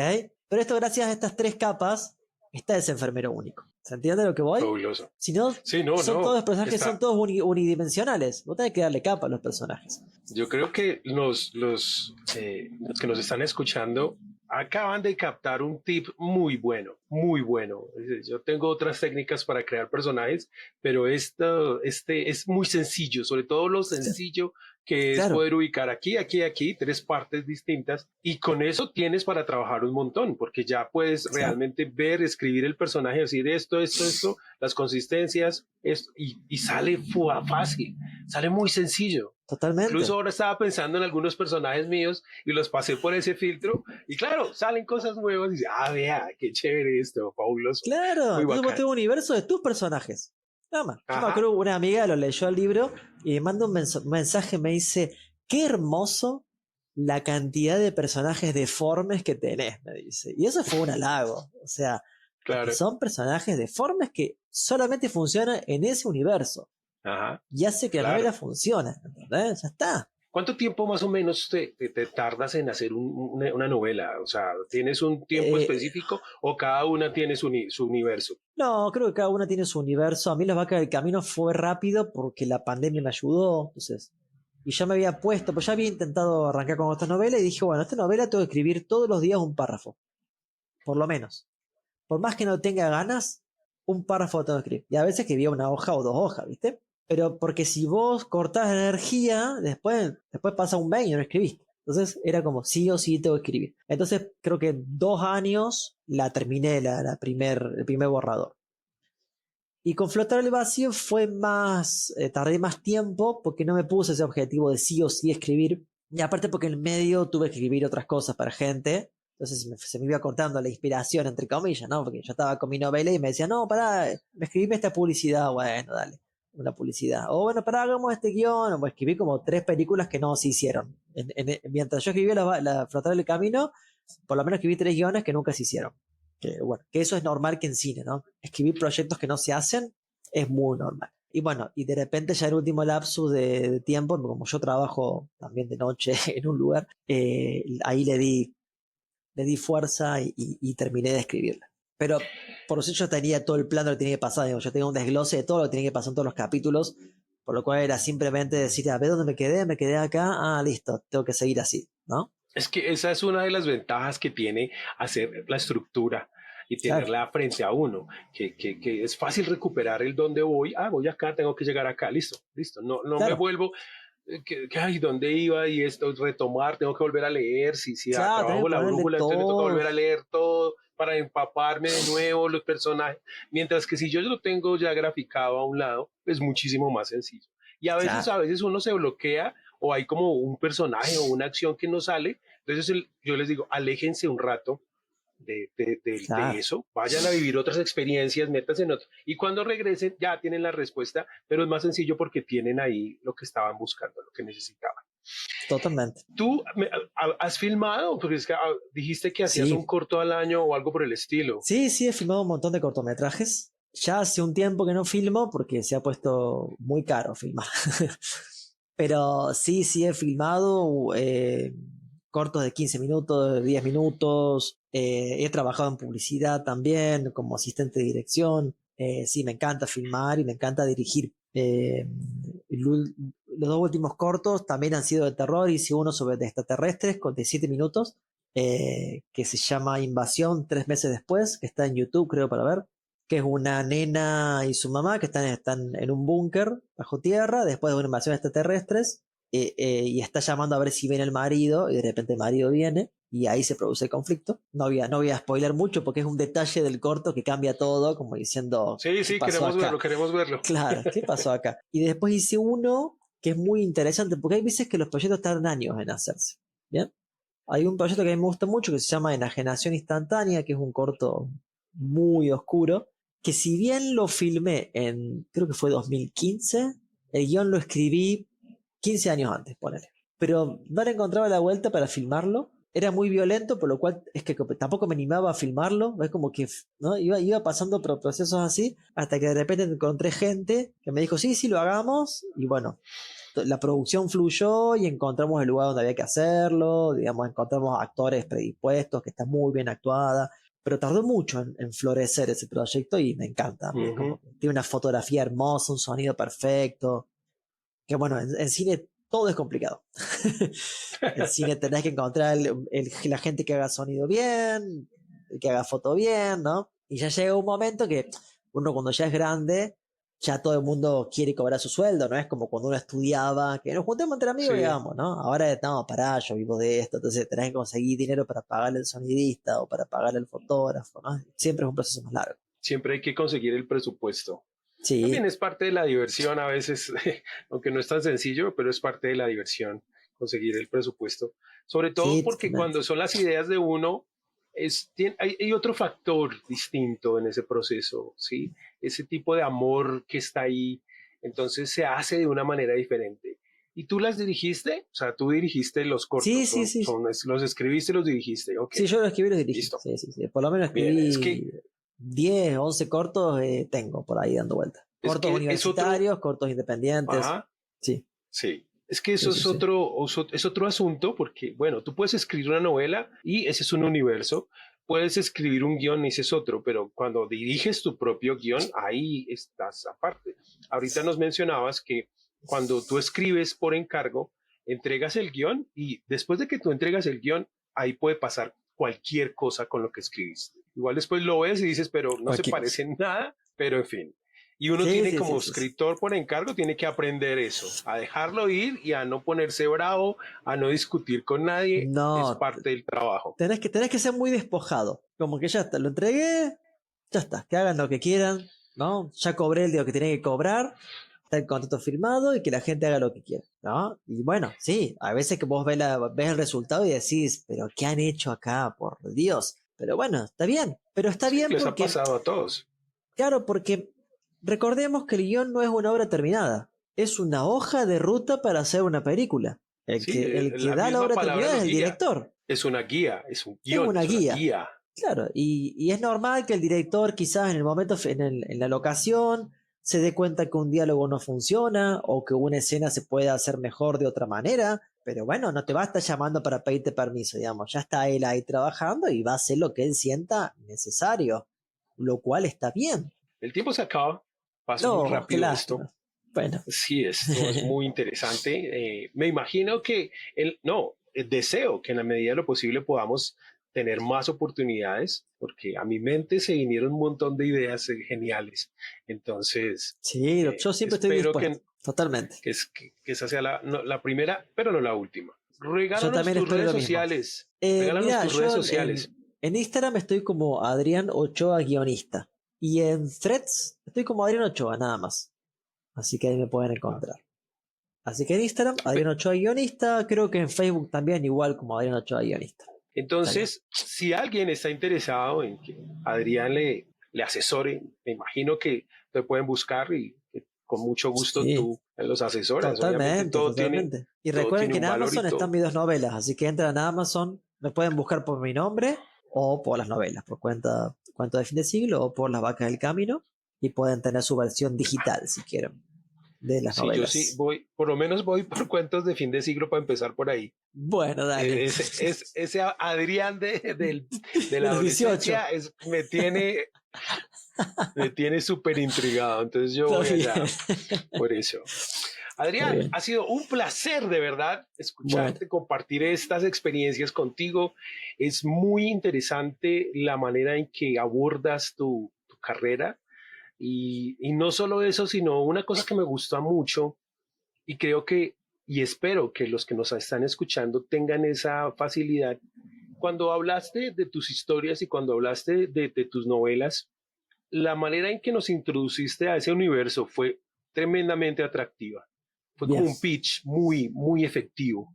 Pero esto gracias a estas 3 capas está ese enfermero único. ¿Se entiende lo que voy? Fabuloso. Si no, Sí, no, son todos no. personajes, son Está. todos unidimensionales. Vos tenés que darle capa a los personajes. Yo creo que los que nos están escuchando acaban de captar un tip muy bueno, muy bueno. Yo tengo otras técnicas para crear personajes, pero este es muy sencillo, sobre todo lo sencillo que es Claro, poder ubicar aquí, aquí, aquí, 3 partes distintas, y con eso tienes para trabajar un montón, porque ya puedes claro, realmente ver, escribir el personaje, decir esto, las consistencias, esto, y sale fácil, sale muy sencillo. Incluso totalmente. ahora estaba pensando en algunos personajes míos y los pasé por ese filtro y claro, salen cosas nuevas y dice, vea, qué chévere esto, fabuloso, Claro, muy entonces vos bacán. tenés un universo de tus personajes. Nada más. Yo me Ajá, acuerdo que una amiga lo leyó el libro y me manda un mensaje, me dice, qué hermoso la cantidad de personajes deformes que tenés, me dice. Y eso fue un halago. O sea, porque claro, son personajes deformes que solamente funcionan en ese universo. ajá, Y hace que la novela claro. funcione. ¿Entendés? Ya está. ¿Cuánto tiempo más o menos te tardas en hacer una novela? O sea, ¿tienes un tiempo Eh, específico o cada una tiene su universo? no, creo que cada una tiene su universo. A mí Las Vacas del Camino fue rápido porque la pandemia me ayudó. Entonces, y ya me había puesto, pues ya había intentado arrancar con esta novela y dije, bueno, esta novela tengo que escribir todos los días un párrafo, por lo menos. Por más que no tenga ganas, un párrafo tengo que escribir. Y a veces escribía una hoja o 2 hojas, ¿viste? Pero porque si vos cortás energía, después pasa un mes y no escribiste. Entonces era como sí o sí tengo que escribir. Entonces creo que en 2 años la terminé el primer borrador. Y con Flotar el Vacío fue más, tardé más tiempo porque no me puse ese objetivo de sí o sí escribir. Y aparte porque en el medio tuve que escribir otras cosas para gente. Entonces se me iba cortando la inspiración, entre comillas, ¿no? Porque yo estaba con mi novela y me decía, no, pará, me escribime esta publicidad. Bueno, dale, una publicidad. O bueno, pará, hagamos este guión. O escribí como 3 películas que no se hicieron. Mientras yo escribía la Flotadora del Camino, por lo menos escribí 3 guiones que nunca se hicieron. Bueno, que eso es normal que en cine, ¿no? Escribir proyectos que no se hacen es muy normal. Y bueno, y de repente ya el último lapsus de tiempo, como yo trabajo también de noche en un lugar, ahí le di fuerza y terminé de escribirla. Pero por eso yo tenía todo el plan de lo que tenía que pasar. Digo, yo tenía un desglose de todo lo que tenía que pasar en todos los capítulos, por lo cual era simplemente decir, a ver dónde me quedé acá, listo, tengo que seguir así, ¿no? Es que esa es una de las ventajas que tiene hacer la estructura y tenerla frente a uno, que es fácil recuperar el dónde voy, voy acá, tengo que llegar acá, listo, no me vuelvo, ay, ¿dónde iba? Y esto, retomar, tengo que volver a leer, si trabajo la brújula, entonces me toca volver a leer todo para empaparme de nuevo los personajes, mientras que si yo lo tengo ya graficado a un lado, es muchísimo más sencillo. Y a veces uno se bloquea o hay como un personaje o una acción que no sale, entonces yo les digo, aléjense un rato de eso, vayan a vivir otras experiencias, métanse en otro, y cuando regresen ya tienen la respuesta, pero es más sencillo porque tienen ahí lo que estaban buscando, lo que necesitaban. Totalmente. ¿Tú has filmado? Porque es que, dijiste que hacías un corto al año o algo por el estilo. Sí, he filmado un montón de cortometrajes. Ya hace un tiempo que no filmo porque se ha puesto muy caro filmar. Pero sí he filmado cortos de 15 minutos, de 10 minutos. He trabajado en publicidad también como asistente de dirección. Sí, me encanta filmar y me encanta dirigir. Los 2 últimos cortos también han sido de terror. Hice uno sobre de extraterrestres de 7 minutos que se llama Invasión 3 meses después, que está en YouTube creo para ver, que es una nena y su mamá que están en un búnker bajo tierra después de una invasión de extraterrestres y está llamando a ver si viene el marido y de repente el marido viene y ahí se produce el conflicto. No voy a spoiler mucho porque es un detalle del corto que cambia todo, como diciendo sí, queremos verlo. Claro, ¿qué pasó acá? Y después hice uno que es muy interesante porque hay veces que los proyectos tardan años en hacerse, ¿bien? Hay un proyecto que a mí me gusta mucho que se llama Enajenación Instantánea, que es un corto muy oscuro, que si bien lo filmé creo que fue 2015, el guión lo escribí 15 años antes, ponele. Pero no le encontraba la vuelta para filmarlo. Era muy violento, por lo cual es que tampoco me animaba a filmarlo. Es como que ¿no? iba pasando por procesos así, hasta que de repente encontré gente que me dijo, sí, lo hagamos. Y bueno, la producción fluyó y encontramos el lugar donde había que hacerlo. Digamos, encontramos actores predispuestos, que está muy bien actuada. Pero tardó mucho en florecer ese proyecto y me encanta. Como tiene una fotografía hermosa, un sonido perfecto. Que bueno, en cine todo es complicado. En cine tenés que encontrar la gente que haga sonido bien, que haga foto bien, ¿no? Y ya llega un momento que uno cuando ya es grande, ya todo el mundo quiere cobrar su sueldo, ¿no? Es como cuando uno estudiaba, que nos juntemos entre amigos, digamos, ¿no? Ahora, no, pará, yo vivo de esto, entonces tenés que conseguir dinero para pagarle al sonidista o para pagarle al fotógrafo, ¿no? Siempre es un proceso más largo. Siempre hay que conseguir el presupuesto. Sí. También es parte de la diversión a veces, aunque no es tan sencillo, pero es parte de la diversión conseguir el presupuesto. Sobre todo porque cuando son las ideas de uno, hay otro factor distinto en ese proceso, ¿sí? Ese tipo de amor que está ahí, entonces se hace de una manera diferente. ¿Y tú las dirigiste? O sea, tú dirigiste los cortos. Sí. Los escribiste y los dirigiste. Okay. Sí, yo los escribí y los dirigí. Sí. Por lo menos escribí. Bien, es que 10, 11 cortos tengo por ahí dando vuelta. Cortos universitarios, cortos independientes. Ajá. Sí. Es que eso es otro asunto porque, bueno, tú puedes escribir una novela y ese es un universo. Puedes escribir un guión y ese es otro, pero cuando diriges tu propio guión, ahí estás aparte. Ahorita nos mencionabas que cuando tú escribes por encargo, entregas el guión y después de que tú entregas el guión, ahí puede pasar cualquier cosa con lo que escribiste. Igual después lo ves y dices, pero no se parece en nada, pero en fin. Y uno tiene como escritor por encargo, tiene que aprender eso, a dejarlo ir y a no ponerse bravo, a no discutir con nadie, es parte del trabajo. Tenés que ser muy despojado, como que ya está, lo entregué, ya está, que hagan lo que quieran, ¿no? Ya cobré el día que tenía que cobrar, está el contrato firmado y que la gente haga lo que quiera, ¿no? Y bueno, sí, a veces que vos ves el resultado y decís, pero ¿qué han hecho acá? Por Dios. Pero bueno, está bien, pero está bien les porque... Les ha pasado a todos. Claro, porque recordemos que el guión no es una obra terminada, es una hoja de ruta para hacer una película. Sí, El que la da la misma obra palabra terminada lo es el guía. director. Es una guía, es un Es guión, una es una guía. guía. Claro, y es normal que el director quizás en el momento, en la locación, se dé cuenta que un diálogo no funciona o que una escena se puede hacer mejor de otra manera, pero bueno, no te va a estar llamando para pedirte permiso, digamos, ya está él ahí trabajando y va a hacer lo que él sienta necesario, lo cual está bien. El tiempo se acaba, pasó muy No, qué rápido esto. lástima. Bueno, Sí, esto es muy interesante. Me imagino que, deseo que en la medida de lo posible podamos tener más oportunidades, porque a mi mente se vinieron un montón de ideas geniales. Entonces, sí, yo siempre estoy espero dispuesto, totalmente. que esa sea la primera, pero no la última. Yo Regálanos también tus espero redes lo mismo. sociales. Regálanos Mira, tus redes yo sociales. en Instagram estoy como Adrián Ochoa guionista. Y en Threads estoy como Adrián Ochoa, nada más. Así que ahí me pueden Ah, encontrar. Así que en Instagram, Adrián Ochoa guionista. Creo que en Facebook también, igual como Adrián Ochoa guionista. Estaría. Entonces, si alguien está interesado en que Adrián le asesore, me imagino que te pueden buscar y que con mucho gusto Sí, tú los asesoras. Obviamente totalmente, totalmente. Y todo recuerden tiene que en un valor y Amazon están todo. mis dos novelas. Así que entran a Amazon, me pueden buscar por mi nombre o por las novelas, por cuento de fin de siglo o por Las Vacas del Camino. Y pueden tener su versión digital si quieren de las Sí, yo sí novelas. voy, por lo menos voy por cuentos de fin de siglo para empezar por ahí. Bueno, dale. Ese Adrián de De la los 18. adolescencia me tiene súper intrigado. Entonces yo Está voy bien. allá por eso. Está Adrián, bien. ha sido un placer de verdad Bueno, escucharte, compartir estas experiencias contigo. Es muy interesante la manera en que abordas tu carrera y no solo eso, sino una cosa que me gusta mucho y creo que, y espero que los que nos están escuchando tengan esa facilidad. Cuando hablaste de tus historias y cuando hablaste de tus novelas, la manera en que nos introduciste a ese universo fue tremendamente atractiva. Fue bien. como un pitch muy, muy efectivo.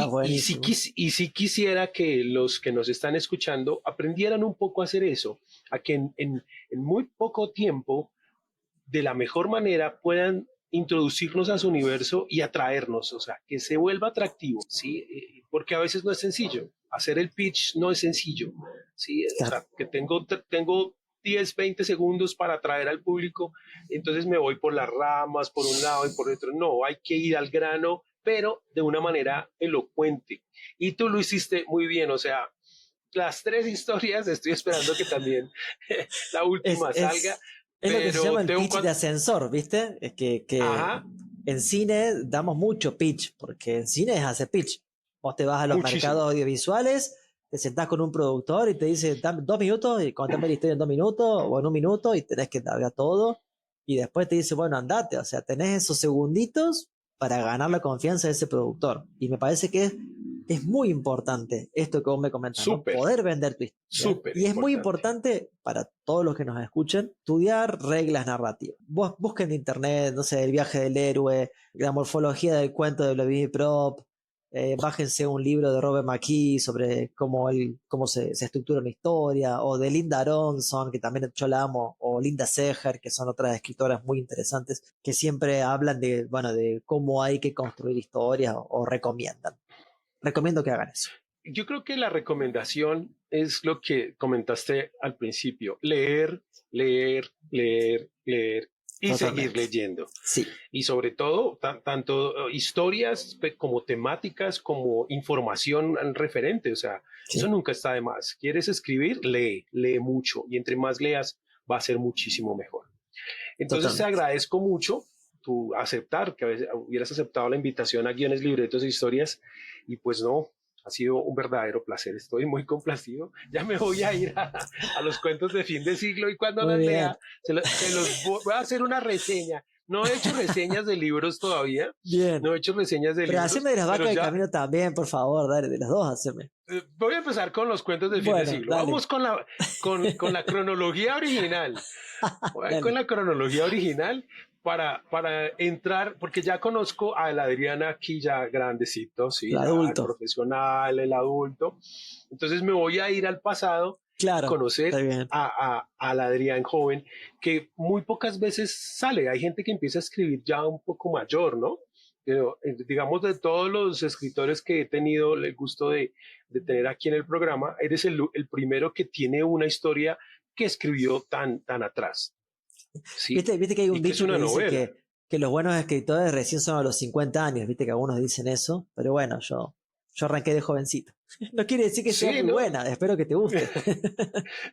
Buenísimo. Y sí quisiera que los que nos están escuchando aprendieran un poco a hacer eso, a que en muy poco tiempo, de la mejor manera, puedan introducirnos a su universo y atraernos, o sea, que se vuelva atractivo, ¿sí? Porque a veces no es sencillo. Hacer el pitch no es sencillo, ¿sí? O Claro. sea, que tengo 10, 20 segundos para atraer al público, entonces me voy por las ramas, por un lado y por otro. No, hay que ir al grano, pero de una manera elocuente. Y tú lo hiciste muy bien, o sea, las tres historias, estoy esperando que también la Es, última salga, es, es lo que se pero llama el tengo pitch de ascensor, ¿viste? Es que ajá, en cine damos mucho pitch, porque en cine es hacer pitch. Vos te vas a los mercados muchísimo. audiovisuales, te sentás con un productor y te dice, dame 2 minutos y contame la historia en 2 minutos o en 1 minuto y tenés que largar todo. Y después te dice, bueno, andate. O sea, tenés esos segunditos para ganar la confianza de ese productor. Y me parece que es muy importante esto que vos me comentás, ¿no? Súper, Poder vender tu historia. súper Y es muy importante. importante para todos los que nos escuchen estudiar reglas narrativas. Vos busquen en internet, no sé, el viaje del héroe, la morfología del cuento de Vladimir Prop, bájense un libro de Robert McKee sobre cómo se estructura una historia, o de Linda Aronson, que también yo la amo, o Linda Seger, que son otras escritoras muy interesantes, que siempre hablan bueno, de cómo hay que construir historias o recomiendan. Recomiendo que hagan eso. Yo creo que la recomendación es lo que comentaste al principio, leer, leer, leer, leer y seguir Totalmente. leyendo. Sí, Y sobre todo, tanto historias como temáticas, como información referente, o sea, eso sí, nunca está de más. ¿Quieres escribir? Lee, lee mucho y entre más leas va a ser muchísimo mejor. Entonces te totalmente. agradezco mucho tu aceptar, que a veces hubieras aceptado la invitación a guiones, libretos e historias y pues no, ha sido un verdadero placer, estoy muy complacido. Ya me voy a ir a los cuentos de fin de siglo y cuando Muy los bien, lea, se los voy a hacer una reseña. No he hecho reseñas de libros todavía, bien. no he hecho reseñas de Pero libros, haceme de las pero vacas de ya camino también, por favor, dale, de las dos haceme. voy a empezar con los cuentos de fin de Bueno, siglo. dale. Vamos con la cronología original. Voy con Dale. la cronología original para entrar, porque ya conozco al Adrián aquí ya grandecito, El sí, ya el adulto. profesional, el adulto. Entonces me voy a ir al pasado a Claro, está conocer bien. al Adrián joven, que muy pocas veces sale. Hay gente que empieza a escribir ya un poco mayor, ¿no? pero digamos de todos los escritores que he tenido el gusto de tener aquí en el programa, eres el primero que tiene una historia que escribió tan atrás. ¿Sí? ¿Viste que hay un Que es dicho una que dice novela. que los buenos escritores recién son a los 50 años? Viste que algunos dicen eso, pero bueno, yo arranqué de jovencito. No quiere decir que sea Sí, muy ¿no? buena, espero que te guste.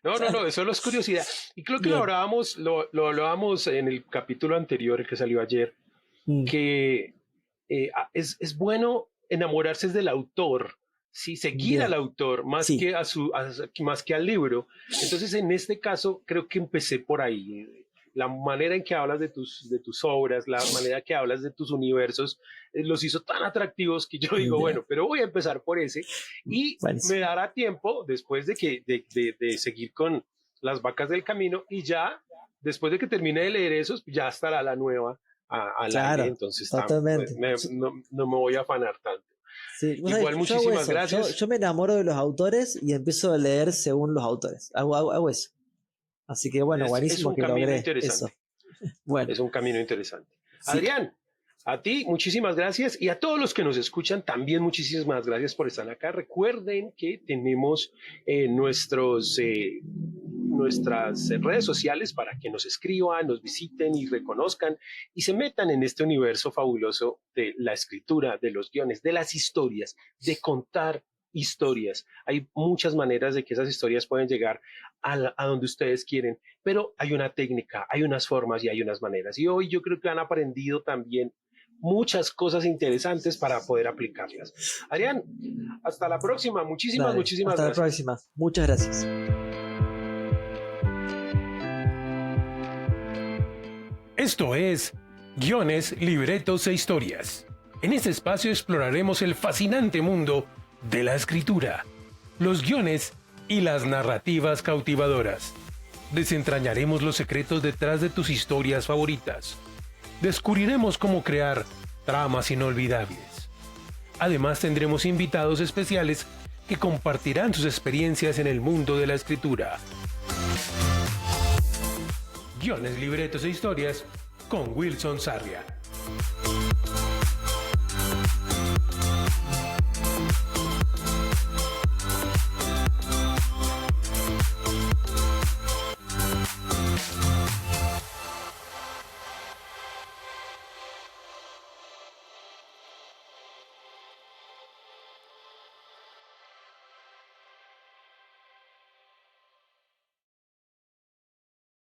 No, eso es curiosidad. Y creo que Bien. lo hablábamos en el capítulo anterior que salió ayer, Mm, que es bueno enamorarse del autor, ¿sí? Seguir al bien, autor más sí, que, más que al libro. Entonces, en este caso, creo que empecé por ahí. La manera en que hablas de tus obras, la manera que hablas de tus universos, los hizo tan atractivos que yo digo, bien, bueno, pero voy a empezar por ese y me buenísimo. dará tiempo después de seguir con las vacas del camino y ya, después de que termine de leer esos, ya estará la nueva al aire, Claro, entonces totalmente. no me voy a afanar tanto. Sí, vos sabés, Igual, yo hago muchísimas eso, gracias. yo me enamoro de los autores y empiezo a leer según los autores. Hago eso. Así que bueno, Es buenísimo un que camino logré eso. interesante, Bueno, es un camino interesante. sí, Adrián, a ti muchísimas gracias y a todos los que nos escuchan también muchísimas gracias por estar acá. Recuerden que tenemos nuestras redes sociales para que nos escriban, nos visiten y reconozcan y se metan en este universo fabuloso de la escritura, de los guiones, de las historias, de contar historias. Hay muchas maneras de que esas historias pueden llegar a donde ustedes quieren, pero hay una técnica, hay unas formas y hay unas maneras. Y hoy yo creo que han aprendido también muchas cosas interesantes para poder aplicarlas. Adrián, hasta la próxima. dale, Muchísimas hasta la gracias. próxima. Muchas gracias. Esto es Guiones, Libretos e Historias. En este espacio exploraremos el fascinante mundo de la escritura, los guiones y las narrativas cautivadoras. Desentrañaremos los secretos detrás de tus historias favoritas. Descubriremos cómo crear tramas inolvidables. Además tendremos invitados especiales que compartirán sus experiencias en el mundo de la escritura. Guiones, libretos e historias con Wilson Sarria.